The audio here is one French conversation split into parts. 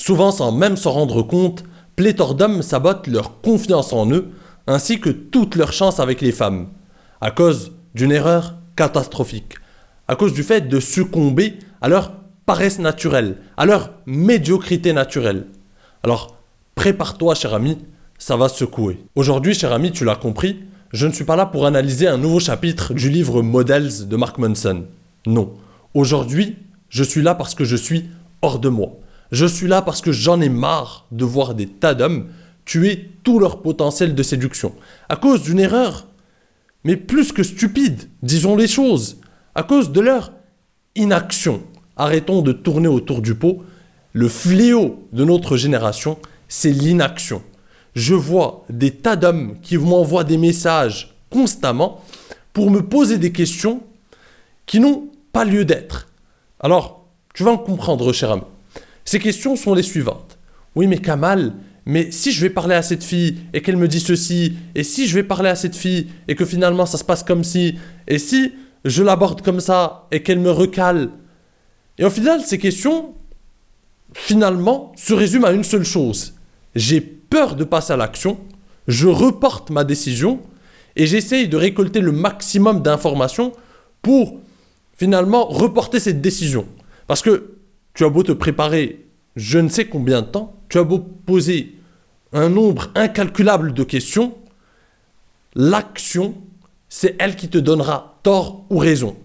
Souvent sans même s'en rendre compte, pléthore d'hommes sabotent leur confiance en eux, ainsi que toute leur chance avec les femmes, à cause d'une erreur catastrophique, à cause du fait de succomber à leur paresse naturelle, à leur médiocrité naturelle. Alors, prépare-toi, cher ami, ça va secouer. Aujourd'hui, cher ami, tu l'as compris, je ne suis pas là pour analyser un nouveau chapitre du livre Models de Mark Manson. Non. Aujourd'hui, je suis là parce que je suis hors de moi. Je suis là parce que j'en ai marre de voir des tas d'hommes tuer tout leur potentiel de séduction. À cause d'une erreur, mais plus que stupide, disons les choses, à cause de leur inaction. Arrêtons de tourner autour du pot. Le fléau de notre génération, c'est l'inaction. Je vois des tas d'hommes qui m'envoient des messages constamment pour me poser des questions qui n'ont pas lieu d'être. Alors, tu vas en comprendre, cher ami. Ces questions sont les suivantes. Oui, mais Kamal, mais si je vais parler à cette fille et qu'elle me dit ceci, et si je vais parler à cette fille et que finalement ça se passe comme ci, et si je l'aborde comme ça et qu'elle me recale. Et au final, ces questions, finalement, se résument à une seule chose. J'ai peur de passer à l'action, je reporte ma décision et j'essaye de récolter le maximum d'informations pour finalement reporter cette décision. Parce que tu as beau te préparer je ne sais combien de temps, tu as beau poser un nombre incalculable de questions, l'action, c'est elle qui te donnera tort ou raison.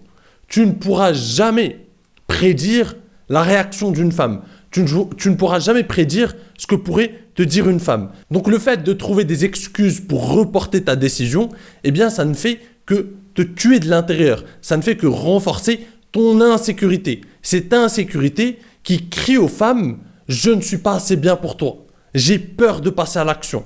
Tu ne pourras jamais prédire la réaction d'une femme. Tu ne pourras jamais prédire ce que pourrait te dire une femme. Donc le fait de trouver des excuses pour reporter ta décision, eh bien ça ne fait que te tuer de l'intérieur. Ça ne fait que renforcer ton insécurité. Cette insécurité qui crie aux femmes « Je ne suis pas assez bien pour toi. J'ai peur de passer à l'action. »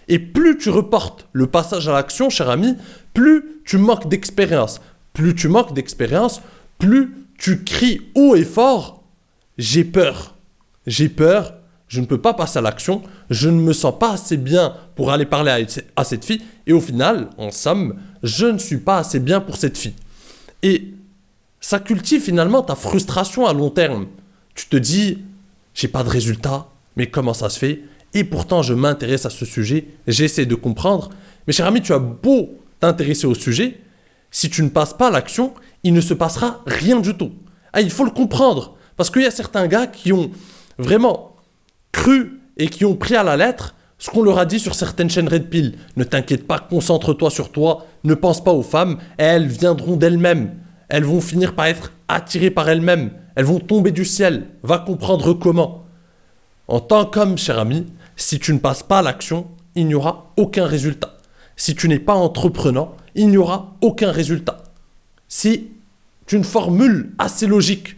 Et plus tu reportes le passage à l'action, cher ami, plus tu manques d'expérience. Plus tu manques d'expérience, plus tu cries haut et fort « J'ai peur. J'ai peur, je ne peux pas passer à l'action, je ne me sens pas assez bien pour aller parler à cette fille. Et au final, en somme, je ne suis pas assez bien pour cette fille. » Et ça cultive finalement ta frustration à long terme. Tu te dis, j'ai pas de résultat, mais comment ça se fait? Et pourtant, je m'intéresse à ce sujet, j'essaie de comprendre. Mais cher ami, tu as beau t'intéresser au sujet, si tu ne passes pas à l'action, il ne se passera rien du tout. Ah, il faut le comprendre, parce qu'il y a certains gars qui ont vraiment cru et qui ont pris à la lettre ce qu'on leur a dit sur certaines chaînes Red Pill. Ne t'inquiète pas, concentre-toi sur toi, ne pense pas aux femmes, elles viendront d'elles-mêmes. Elles vont finir par être attirées par elles-mêmes. Elles vont tomber du ciel. Va comprendre comment. En tant qu'homme, cher ami, si tu ne passes pas à l'action, il n'y aura aucun résultat. Si tu n'es pas entreprenant, il n'y aura aucun résultat. C'est une formule assez logique.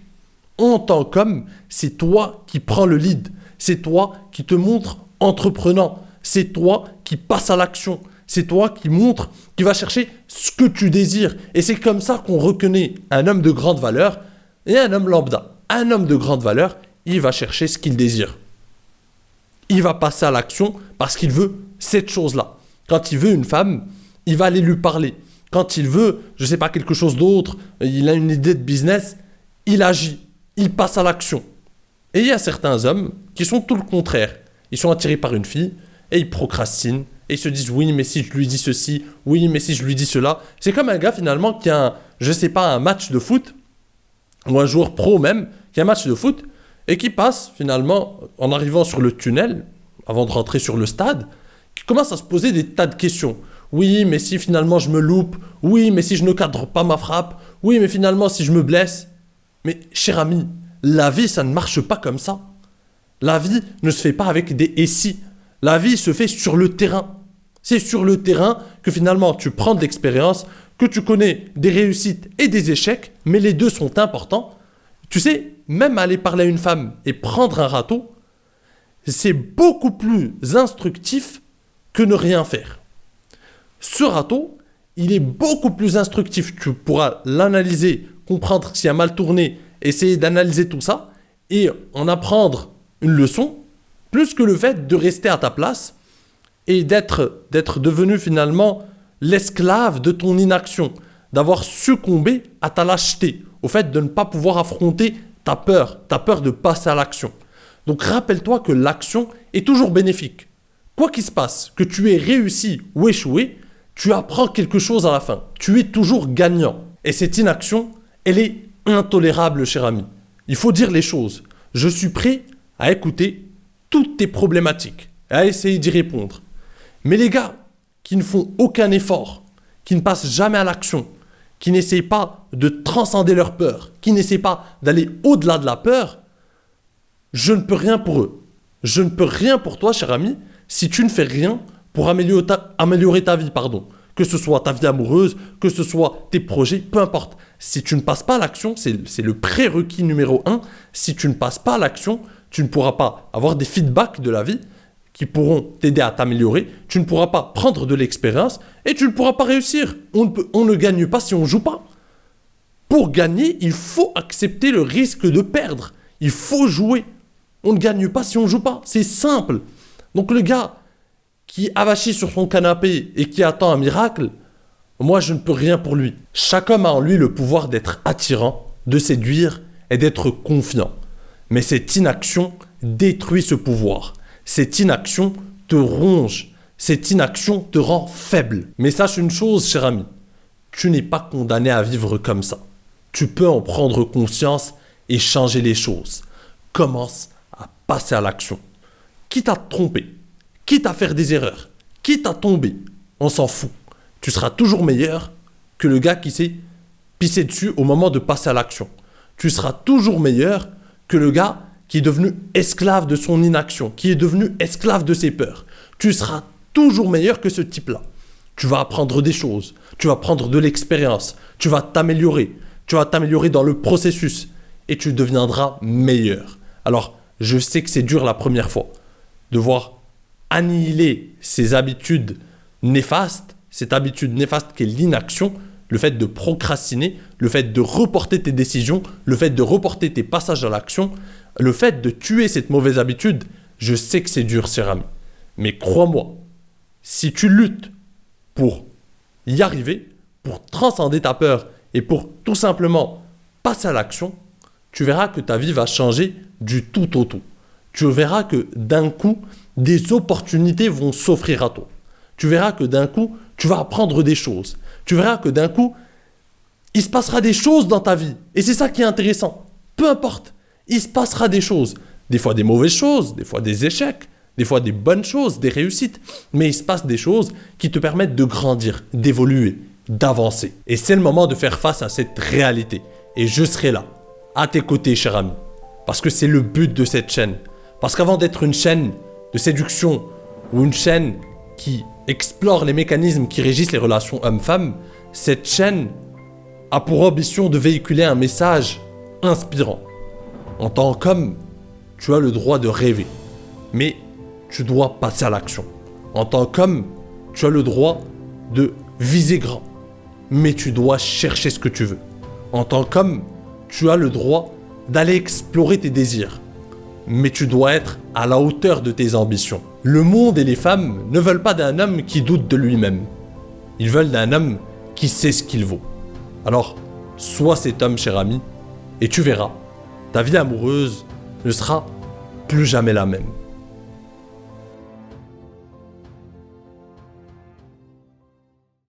En tant qu'homme, c'est toi qui prends le lead. C'est toi qui te montres entreprenant. C'est toi qui passe à l'action. C'est toi qui montre, qui va chercher ce que tu désires. Et c'est comme ça qu'on reconnaît un homme de grande valeur et un homme lambda. Un homme de grande valeur, il va chercher ce qu'il désire. Il va passer à l'action parce qu'il veut cette chose-là. Quand il veut une femme, il va aller lui parler. Quand il veut, je ne sais pas, quelque chose d'autre, il a une idée de business, il agit. Il passe à l'action. Et il y a certains hommes qui sont tout le contraire. Ils sont attirés par une fille et ils procrastinent. Et ils se disent oui, mais si je lui dis ceci, oui, mais si je lui dis cela. C'est comme un gars finalement qui a, un match de foot, ou un joueur pro même, qui a un match de foot, et qui passe finalement, en arrivant sur le tunnel, avant de rentrer sur le stade, qui commence à se poser des tas de questions. Oui, mais si finalement je me loupe, oui, mais si je ne cadre pas ma frappe, oui, mais finalement si je me blesse. Mais cher ami, la vie, ça ne marche pas comme ça. La vie ne se fait pas avec des « et si ». La vie se fait sur le terrain. C'est sur le terrain que finalement tu prends de l'expérience, que tu connais des réussites et des échecs, mais les deux sont importants. Tu sais, même aller parler à une femme et prendre un râteau, c'est beaucoup plus instructif que ne rien faire. Ce râteau, il est beaucoup plus instructif. Tu pourras l'analyser, comprendre s'il a mal tourné, essayer d'analyser tout ça et en apprendre une leçon, plus que le fait de rester à ta place et d'être devenu finalement l'esclave de ton inaction, d'avoir succombé à ta lâcheté, au fait de ne pas pouvoir affronter ta peur de passer à l'action. Donc rappelle-toi que l'action est toujours bénéfique. Quoi qu'il se passe, que tu aies réussi ou échoué, tu apprends quelque chose à la fin. Tu es toujours gagnant. Et cette inaction, elle est intolérable, cher ami. Il faut dire les choses. Je suis prêt à écouter toutes tes problématiques et à essayer d'y répondre. Mais les gars qui ne font aucun effort, qui ne passent jamais à l'action, qui n'essayent pas de transcender leur peur, qui n'essayent pas d'aller au-delà de la peur, je ne peux rien pour eux. Je ne peux rien pour toi, cher ami, si tu ne fais rien pour améliorer ta vie, pardon. Que ce soit ta vie amoureuse, que ce soit tes projets, peu importe. Si tu ne passes pas à l'action, c'est le prérequis numéro 1. Si tu ne passes pas à l'action, tu ne pourras pas avoir des feedbacks de la vie qui pourront t'aider à t'améliorer. Tu ne pourras pas prendre de l'expérience et tu ne pourras pas réussir. On ne gagne pas si on ne joue pas. Pour gagner, il faut accepter le risque de perdre. Il faut jouer. On ne gagne pas si on ne joue pas. C'est simple. Donc le gars qui avachit sur son canapé et qui attend un miracle, moi je ne peux rien pour lui. Chaque homme a en lui le pouvoir d'être attirant, de séduire et d'être confiant. Mais cette inaction détruit ce pouvoir. Cette inaction te ronge. Cette inaction te rend faible. Mais sache une chose, cher ami, tu n'es pas condamné à vivre comme ça. Tu peux en prendre conscience et changer les choses. Commence à passer à l'action. Quitte à te tromper, quitte à faire des erreurs, quitte à tomber, on s'en fout. Tu seras toujours meilleur que le gars qui s'est pissé dessus au moment de passer à l'action. Tu seras toujours meilleur que le gars qui est devenu esclave de son inaction, qui est devenu esclave de ses peurs. Tu seras toujours meilleur que ce type-là. Tu vas apprendre des choses, tu vas prendre de l'expérience, tu vas t'améliorer dans le processus et tu deviendras meilleur. Alors, je sais que c'est dur la première fois de voir annihiler ces habitudes néfastes, cette habitude néfaste qu'est l'inaction, le fait de procrastiner, le fait de reporter tes décisions, le fait de reporter tes passages à l'action, le fait de tuer cette mauvaise habitude. Je sais que c'est dur, cher ami. Mais crois-moi, si tu luttes pour y arriver, pour transcender ta peur et pour tout simplement passer à l'action, tu verras que ta vie va changer du tout au tout. Tu verras que d'un coup, des opportunités vont s'offrir à toi. Tu verras que d'un coup, tu vas apprendre des choses. Tu verras que d'un coup, il se passera des choses dans ta vie. Et c'est ça qui est intéressant. Peu importe, il se passera des choses. Des fois des mauvaises choses, des fois des échecs, des fois des bonnes choses, des réussites. Mais il se passe des choses qui te permettent de grandir, d'évoluer, d'avancer. Et c'est le moment de faire face à cette réalité. Et je serai là, à tes côtés, cher ami. Parce que c'est le but de cette chaîne. Parce qu'avant d'être une chaîne de séduction ou une chaîne qui explore les mécanismes qui régissent les relations hommes-femmes, cette chaîne a pour ambition de véhiculer un message inspirant. En tant qu'homme, tu as le droit de rêver, mais tu dois passer à l'action. En tant qu'homme, tu as le droit de viser grand, mais tu dois chercher ce que tu veux. En tant qu'homme, tu as le droit d'aller explorer tes désirs, mais tu dois être à la hauteur de tes ambitions. Le monde et les femmes ne veulent pas d'un homme qui doute de lui-même. Ils veulent d'un homme qui sait ce qu'il vaut. Alors, sois cet homme, cher ami, et tu verras, ta vie amoureuse ne sera plus jamais la même.